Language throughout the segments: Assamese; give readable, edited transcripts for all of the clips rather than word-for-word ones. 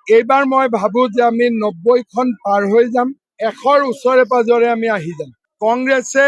এইবাৰ মই ভাবো যে আমি 90খন পাৰ হৈ যাম, 100ৰ ওচৰে পাজৰে আমি আহি যাম। কংগ্ৰেছে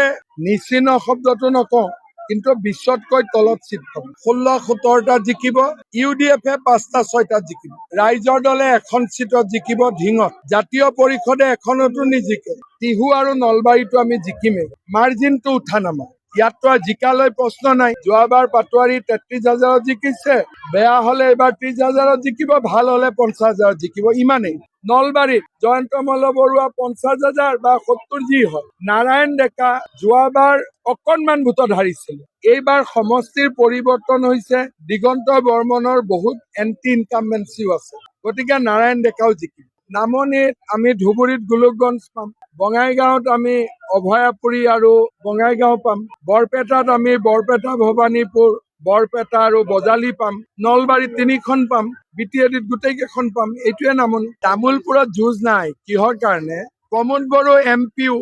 নিশ্চিহ্ন শব্দটো নকওঁ, কিন্তু 20তকৈ তলত চিট পাব। 16-17টা জিকিব, UDF 5টা-6টাত জিকিব। ৰাইজৰ দলে এখন চিটত জিকিব ধিঙত। জাতীয় পৰিষদে এখনতো নিজিকে। টিহু আৰু নলবাৰীতো আমি জিকিমেই। মাৰ্জিনটো উঠা নামা। ইয়াততো জিকালৈ প্ৰশ্ন নাই। যোৱাবাৰ পাটোৱাৰী 33,000ত জিকিছে, বেয়া হলে এইবাৰ 30,000ত জিকিব, ভাল হলে 50,000ত জিকিব, ইমানেই। নলবাৰীত জয়ন্ত মল্লবৰুৱা 50,000 বা 70 যি হয়। নাৰায়ণ ডেকা যোৱাবাৰ অকণমান ভোটত হাৰিছিল। এইবাৰ সমষ্টিৰ পৰিৱৰ্তন হৈছে, দিগন্ত বৰ্মনৰ বহুত এন্টি ইনকামবেঞ্চিও আছে, গতিকে নাৰায়ণ ডেকাও জিকিব। নামনিত আমি ধুবুৰীত গোলোকগঞ্জ পাম, বঙাইগাঁৱত আমি অভয়াপুৰী আৰু বঙাইগাঁও পাম, বৰপেটাত আমি বৰপেটা ভৱানীপুৰ, বৰপেটা আৰু বজালি পাম, নলবাৰীত 3খন পাম, BTADত গোটেই কেইখন পাম। এইটোৱে নামনি। তামোলপুৰত যুঁজ নাই, কিহৰ কাৰণে? প্ৰমোদ বড়ো MPও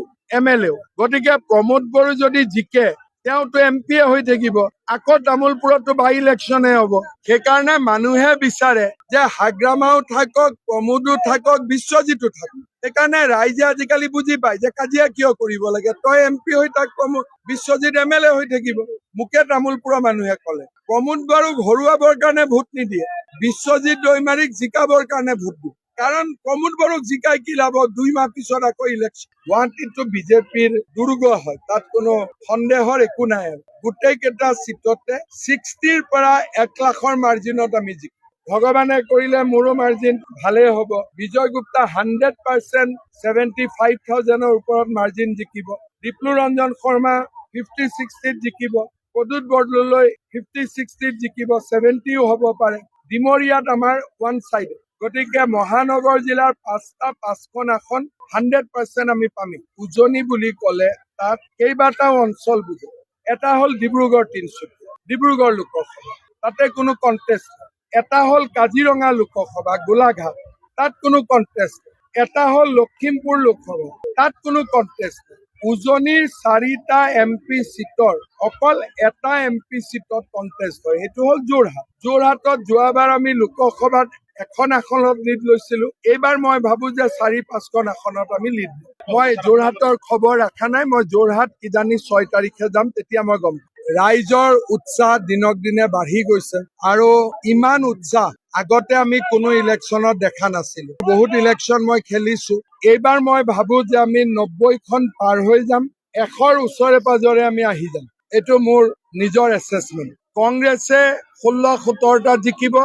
MLAও, গতিকে প্ৰমোদ বড়ো যদি জিকে তেওঁতো MP হৈ থাকিব, আকৌ তামোলপুৰতো বাই ইলেকশ্যনে হ'ব। সেইকাৰণে মানুহে বিচাৰে যে হাগ্ৰামাও থাকক, প্ৰমোদো থাকক, বিশ্বজিতো থাকক। সেইকাৰণে ৰাইজে আজিকালি বুজি পায় যে কাজিয়া কিয় কৰিব লাগে, তই MP হৈ থাক, প্ৰমোদ বিশ্বজিত MLA হৈ থাকিব। মোকে তামোলপুৰৰ মানুহে ক'লে প্ৰমোদ বড়োক হৰুৱাবৰ কাৰণে ভোট নিদিয়ে, বিশ্বজিত দৈমাৰীক জিকাবৰ কাৰণে ভোট দিয়ে। কাৰণ প্ৰমোদ বড়োক জিকাই কি লাভ, 2 মাহ পিছত আকৌ ইলেকশ্যন। গুৱাহাটীতো বিজেপিৰ দুৰ্গ হয়, তাত কোনো সন্দেহৰ একো নাই। গোটেই কেইটা চিটতে 60ৰ পৰা 1 লাখৰ মাৰ্জিনত আমি জিকিম। ভগৱানে কৰিলে মোৰো মাৰ্জিন ভালেই হ'ব। বিজয় গুপ্তা 100% 75,000ৰ ওপৰত মাৰ্জিন জিকিব। দীপ্লু ৰঞ্জন শৰ্মা 50-60ত জিকিব। প্ৰদ্যুৎ বৰদলৈ 50-60ত জিকিব, 70ও হ'ব পাৰে। ডিমৰীয়াত আমাৰ ওৱান চাইড, গতিকে মহানগৰ জিলাৰ 5খন আসন 100% আমি পামেই। উজনি বুলি ক'লে তাত কেইবাটাও অঞ্চল বুজে। এটা হ'ল ডিব্ৰুগড় তিনিচুকীয়া, ডিব্ৰুগড় লোকসভা, তাতে কোনো কণ্টেষ্ট নাই। এটা হ'ল কাজিৰঙা লোকসভা গোলাঘাট, তাত কোনো কণ্টেষ্ট নাই। এটা হ'ল লখিমপুৰ লোকসভা, তাত কোনো কণ্টেষ্ট নাই। উজনিৰ 4টা MP চিটৰ অকল এটা MP চিটত কণ্টেষ্ট হয়, সেইটো হ'ল যোৰহাট। যোৰহাটত যোৱাবাৰ আমি লোকসভাত এখন আসনত লিড লৈছিলো, এইবাৰ মই ভাবো যে 4-5খন আসনত আমি লিড দিম। মই যোৰহাটৰ খবৰ ৰখা নাই, মই যোৰহাট কিজানি 6 তাৰিখে যাম, তেতিয়া মই গম পাম। ৰাইজৰ উৎসাহ দিনক দিনে বাঢ়ি গৈছে, আৰু ইমান উৎসাহ আগতে আমি কোনো ইলেকশ্যনত দেখা নাছিলো। বহুত ইলেকশ্যন মই খেলিছো, এইবাৰ মই ভাবো যে আমি 90খন পাৰ হৈ যাম, 100ৰ ওচৰে পাজৰে আমি আহি যাম। এইটো মোৰ নিজৰ এছেছমেণ্ট। কংগ্ৰেছে 16-17টা জিকিব,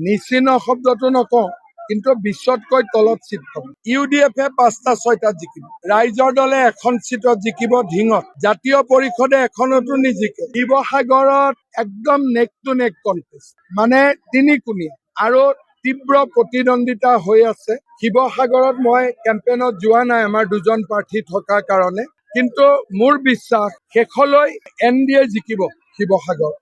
নিশ্চিহ্ন শব্দটো নকওঁ, কিন্তু 20তকৈ তলত চিট পাব। UDF 5টা-6টাত জিকিব। ৰাইজৰ দলে এখন চিটত জিকিব ধিঙত। জাতীয় পৰিষদে এখনতো নিজিকে। শিৱসাগৰত একদম নেক টু নেক কণ্টেষ্ট, মানে 3-কোণীয়া আৰু তীব্ৰ প্ৰতিদ্বন্দ্বিতা হৈ আছে। শিৱসাগৰত মই কেম্পেইনত যোৱা নাই, আমাৰ 2জন প্ৰাৰ্থী থকাৰ কাৰণে, কিন্তু মোৰ বিশ্বাস শেষলৈ NDA জিকিব শিৱসাগৰ।